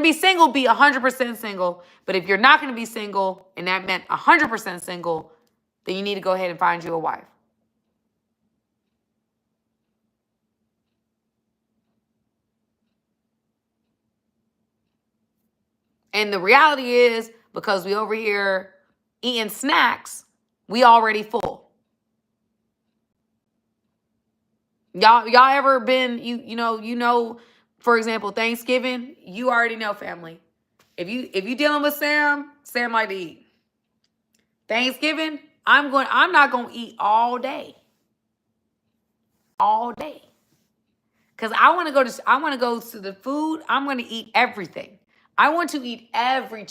to be single, be 100% single. But if you're not going to be single, and that meant 100% single, then you need to go ahead and find you a wife. And the reality is, because we over here eating snacks, we already full. Y'all ever been, you know, for example, Thanksgiving, you already know, family. If you dealing with Sam like to eat. Thanksgiving, I'm not gonna eat all day. All day. Because I want to go to the food. I'm gonna eat everything. I want to eat every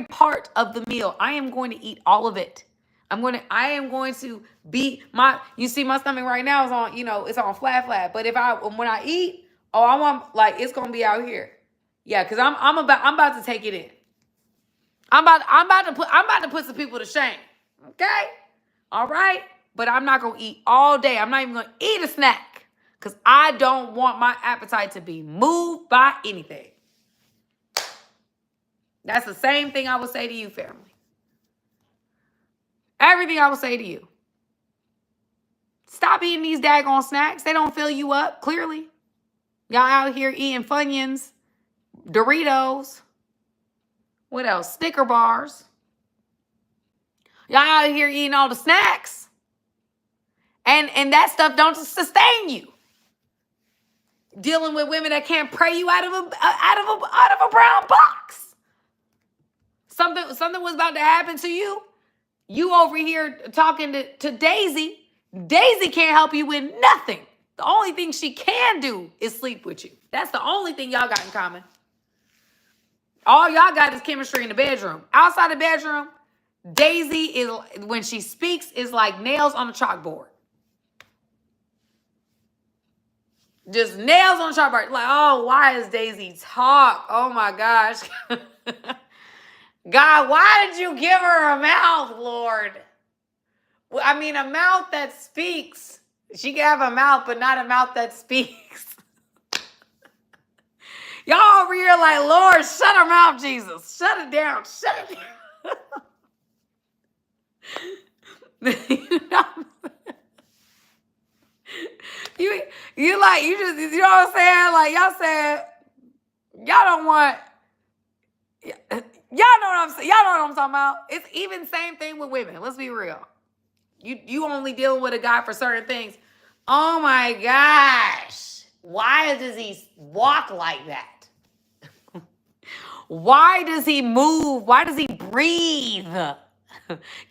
part of the meal. I am going to eat all of it. I am going to be you see my stomach right now is on, it's on flat. But when I eat, I want, like, it's gonna be out here. Yeah, because I'm about to take it in. I'm about to put some people to shame. Okay? All right? But I'm not gonna eat all day. I'm not even gonna eat a snack. Because I don't want my appetite to be moved by anything. That's the same thing I would say to you, family. Everything I would say to you. Stop eating these daggone snacks. They don't fill you up, clearly. Y'all out here eating Funyuns, Doritos. What else? Snicker bars. Y'all out here eating all the snacks. And that stuff don't sustain you. Dealing with women that can't pray you out of a brown box. Something was about to happen to you. You over here talking to Daisy. Daisy can't help you with nothing. The only thing she can do is sleep with you. That's the only thing y'all got in common. All y'all got is chemistry in the bedroom. Outside the bedroom, Daisy is, when she speaks, is like nails on a chalkboard. Just nails on the chalkboard. Like, oh, why is Daisy talk? Oh my gosh. God, why did you give her a mouth, Lord? Well, I mean, a mouth that speaks. She can have a mouth, but not a mouth that speaks. Y'all over here like, Lord, shut her mouth, Jesus. Shut it down. Shut it down. You like, you just, you know what I'm saying? Like, y'all said, y'all don't want, y'all know what I'm saying. Y'all know what I'm talking about. It's even same thing with women. Let's be real. You only dealing with a guy for certain things. Oh my gosh. Why does he walk like that? Why does he move? Why does he breathe?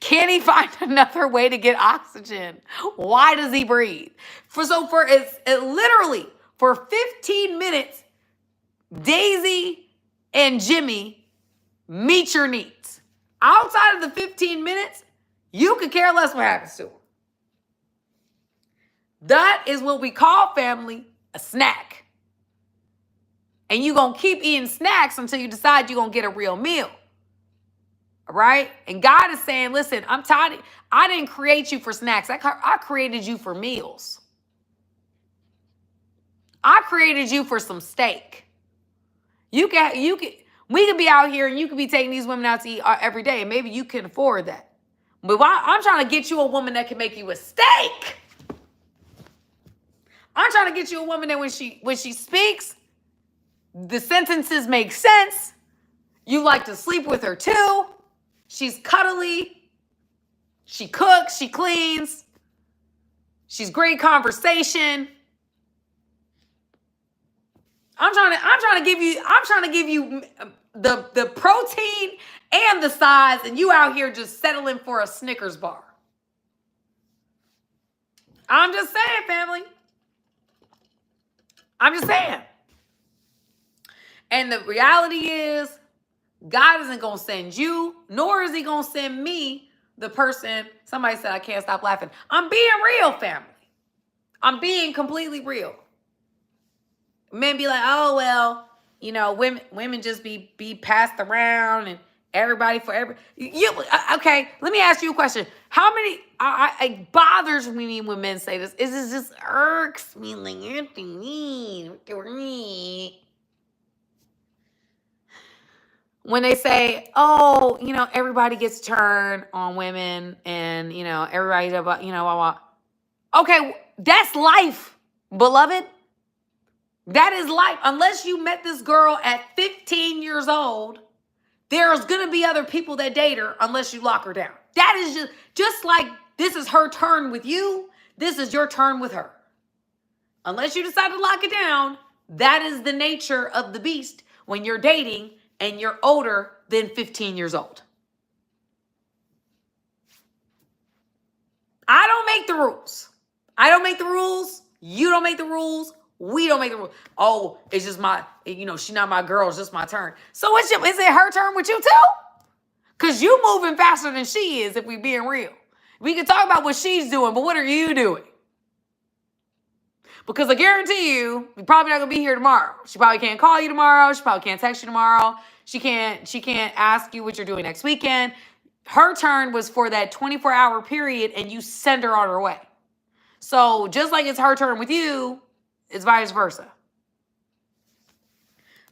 Can he find another way to get oxygen? Why does he breathe? Literally for 15 minutes, Daisy and Jimmy meet your needs. Outside of the 15 minutes, you could care less what happens to them. That is what we call, family, a snack. And you're going to keep eating snacks until you decide you're going to get a real meal. All right? And God is saying, listen, I'm tired. I didn't create you for snacks. I created you for meals. I created you for some steak. We could be out here and you could be taking these women out to eat every day, and maybe you can afford that. But I'm trying to get you a woman that can make you a steak. I'm trying to get you a woman that when she speaks, the sentences make sense. You like to sleep with her too. She's cuddly. She cooks. She cleans. She's great conversation. I'm trying to give you the protein and the size, and you out here just settling for a Snickers bar. I'm just saying, family. I'm just saying. And the reality is, God isn't going to send you, nor is he going to send me, the person. Somebody said, I can't stop laughing. I'm being real, family. I'm being completely real. Men be like, oh, well, women just be passed around, and Everybody for every okay. Let me ask you a question. How many? It bothers me when men say this. Is this just irks me like when they say, "Oh, everybody gets turned on women, and everybody's about blah, blah." Okay, that's life, beloved. That is life. Unless you met this girl at 15 years old. There's going to be other people that date her unless you lock her down. That is just like this is her turn with you. This is your turn with her. Unless you decide to lock it down, that is the nature of the beast when you're dating and you're older than 15 years old. I don't make the rules. I don't make the rules. You don't make the rules. We don't make the rules. Oh, it's just my, she's not my girl. It's just my turn. So is it her turn with you too? Because you moving faster than she is, if we being real. We can talk about what she's doing, but what are you doing? Because I guarantee you're probably not going to be here tomorrow. She probably can't call you tomorrow. She probably can't text you tomorrow. She can't ask you what you're doing next weekend. Her turn was for that 24-hour period, and you send her on her way. So just like it's her turn with you, it's vice versa.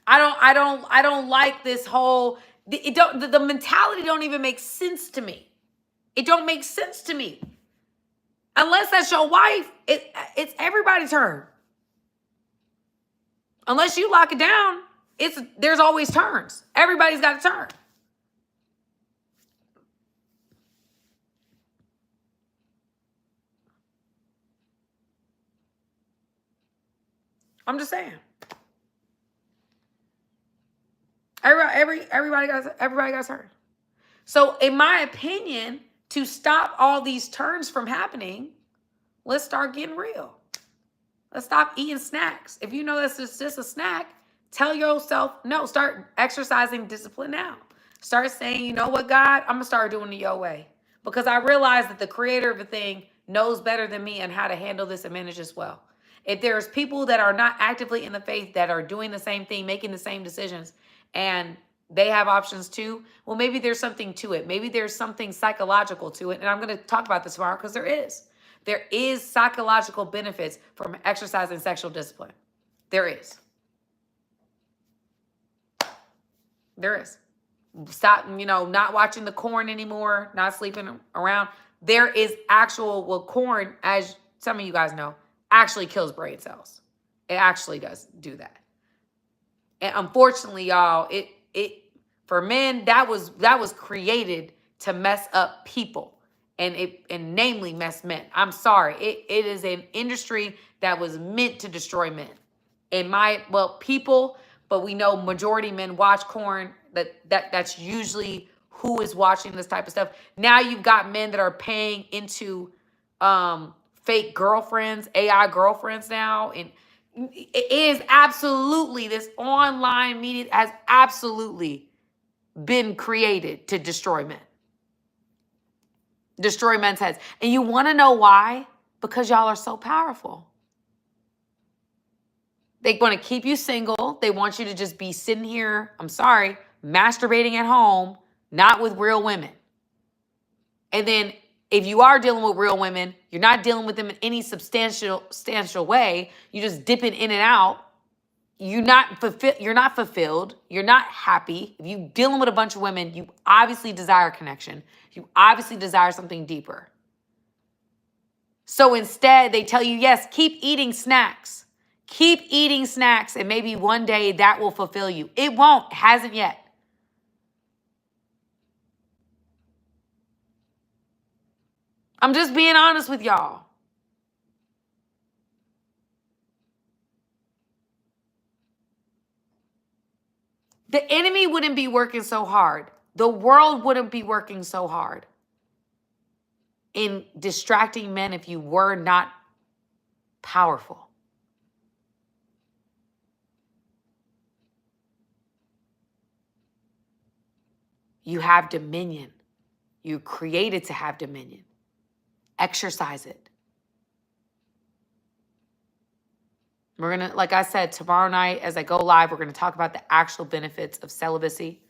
I don't like this whole the mentality don't even make sense to me. It don't make sense to me. Unless that's your wife, it's everybody's turn. Unless you lock it down, there's always turns. Everybody's got a turn. I'm just saying. Everybody got a turn. So in my opinion, to stop all these turns from happening, let's start getting real. Let's stop eating snacks. If you know this is just a snack, tell yourself no. Start exercising discipline now. Start saying, you know what, God, I'm going to start doing it your way. Because I realize that the creator of the thing knows better than me and how to handle this and manage this well. If there's people that are not actively in the faith that are doing the same thing, making the same decisions, and they have options too, well, maybe there's something to it. Maybe there's something psychological to it. And I'm going to talk about this tomorrow because there is. There is psychological benefits from exercising sexual discipline. There is. There is. Stop, not watching the corn anymore, not sleeping around. There is corn, as some of you guys know, actually kills brain cells. It actually does do that. And unfortunately, y'all, it for men, that was created to mess up people. And namely mess men. I'm sorry. It is an industry that was meant to destroy men. People, but we know majority men watch porn. That's usually who is watching this type of stuff. Now you've got men that are paying into fake girlfriends, AI girlfriends now. And it is absolutely, this online media has absolutely been created to destroy men. Destroy men's heads. And you want to know why? Because y'all are so powerful. They want to keep you single. They want you to just be sitting here, I'm sorry, masturbating at home, not with real women. And then if you are dealing with real women, you're not dealing with them in any substantial way. You're just dipping in and out. You're not fulfilled. You're not happy. If you're dealing with a bunch of women, you obviously desire connection. You obviously desire something deeper. So instead, they tell you, yes, keep eating snacks. Keep eating snacks, and maybe one day that will fulfill you. It won't. Hasn't yet. I'm just being honest with y'all. The enemy wouldn't be working so hard. The world wouldn't be working so hard in distracting men if you were not powerful. You have dominion. You're created to have dominion. Exercise it. We're going to, like I said, tomorrow night as I go live, we're going to talk about the actual benefits of celibacy.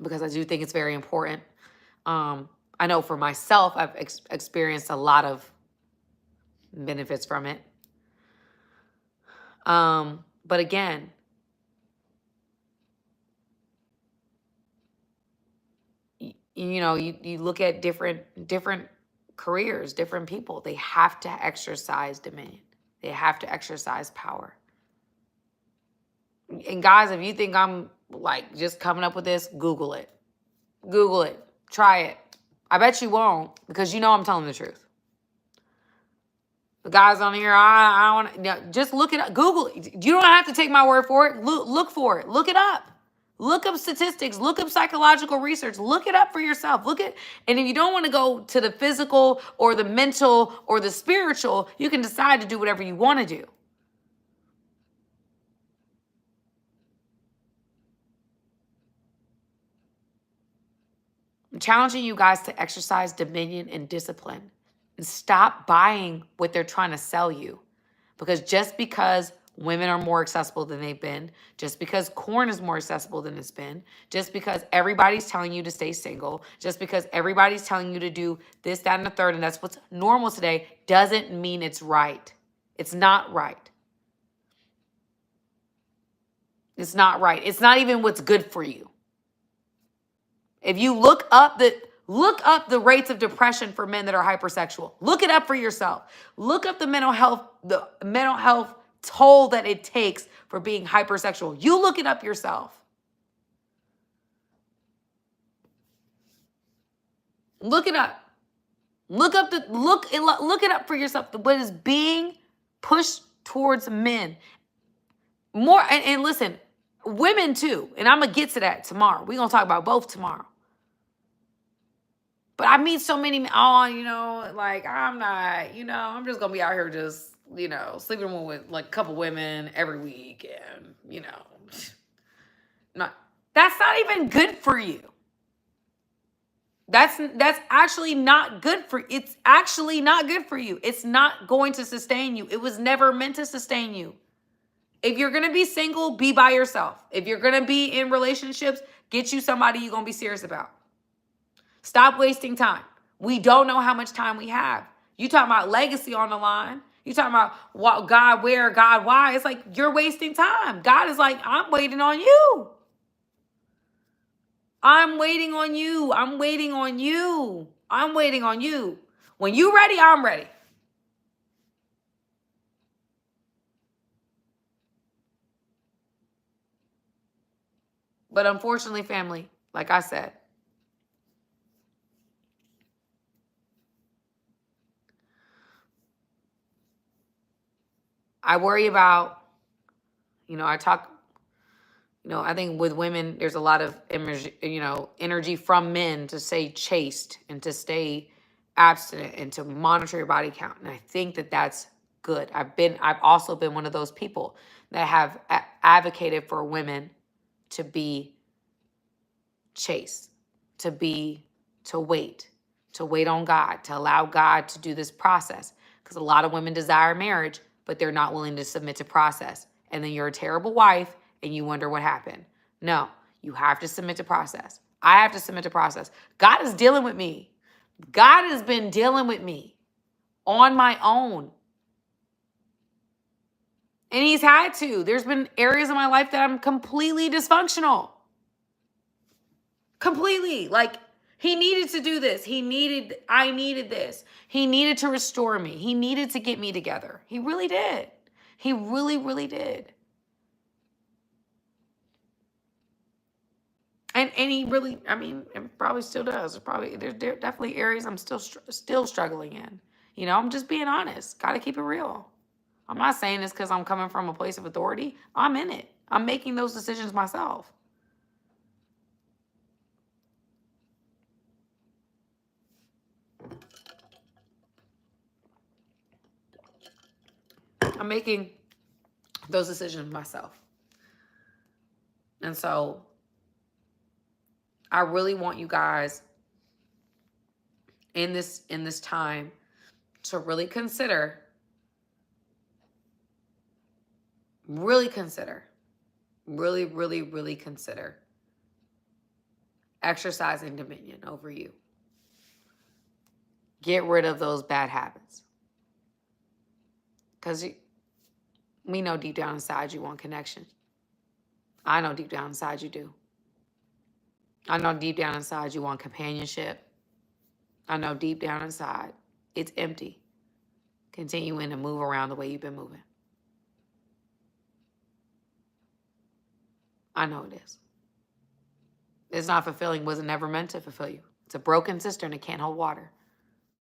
because I do think it's very important. I know for myself, I've experienced a lot of benefits from it. But again, you look at different careers, different people. They have to exercise dominion. They have to exercise power. And guys, if you think I'm like just coming up with this, Google it. Google it. Try it. I bet you won't, because you know I'm telling the truth. The guys on here, I want to just look it up. Google it. You don't have to take my word for it. Look for it. Look it up. Look up statistics. Look up psychological research. Look it up for yourself. And if you don't want to go to the physical or the mental or the spiritual, you can decide to do whatever you want to do. I'm challenging you guys to exercise dominion and discipline and stop buying what they're trying to sell you. Because just because women are more accessible than they've been, just because corn is more accessible than it's been, just because everybody's telling you to stay single, just because everybody's telling you to do this, that, and the third, and that's what's normal today, doesn't mean it's right. It's not right. It's not right. It's not even what's good for you. If you look up the rates of depression for men that are hypersexual. Look it up for yourself. Look up the mental health toll that it takes for being hypersexual. You look it up yourself. Look it up. Look it up for yourself. What is being pushed towards men. More, and listen, women too. And I'm going to get to that tomorrow. We're going to talk about both tomorrow. But I meet so many, like, I'm not, I'm just going to be out here just, sleeping with like a couple women every week. And, that's not even good for you. That's actually not good for, it's actually not good for you. It's not going to sustain you. It was never meant to sustain you. If you're going to be single, be by yourself. If you're going to be in relationships, get you somebody you're going to be serious about. Stop wasting time. We don't know how much time we have. You talking about legacy on the line. You talking about what, God where, God why. It's like you're wasting time. God is like, I'm waiting on you. I'm waiting on you. I'm waiting on you. I'm waiting on you. When you ready, I'm ready. But unfortunately, family, like I said, I worry about, I talk, I think with women, there's a lot of energy from men to stay chaste and to stay abstinent and to monitor your body count. And I think that that's good. I've also been one of those people that have advocated for women to be chaste, to wait on God, to allow God to do this process. Because a lot of women desire marriage, but they're not willing to submit to process. And then you're a terrible wife and you wonder what happened. No, you have to submit to process. I have to submit to process. God is dealing with me. God has been dealing with me on my own. And he's had to. There's been areas of my life that I'm completely dysfunctional. Completely. Like, he needed to do this. I needed this. He needed to restore me. He needed to get me together. He really did. He really, really did. And he really, it probably still does. There's definitely areas I'm still struggling in. I'm just being honest. Got to keep it real. I'm not saying this because I'm coming from a place of authority. I'm in it. I'm making those decisions myself. I'm making those decisions myself. And so I really want you guys in this time to really consider, really consider exercising dominion over you. Get rid of those bad habits. Because we know deep down inside you want connection. I know deep down inside you do. I know deep down inside you want companionship. I know deep down inside it's empty, continuing to move around the way you've been moving. I know it is. It's not fulfilling, wasn't never meant to fulfill you. It's a broken cistern that can't hold water.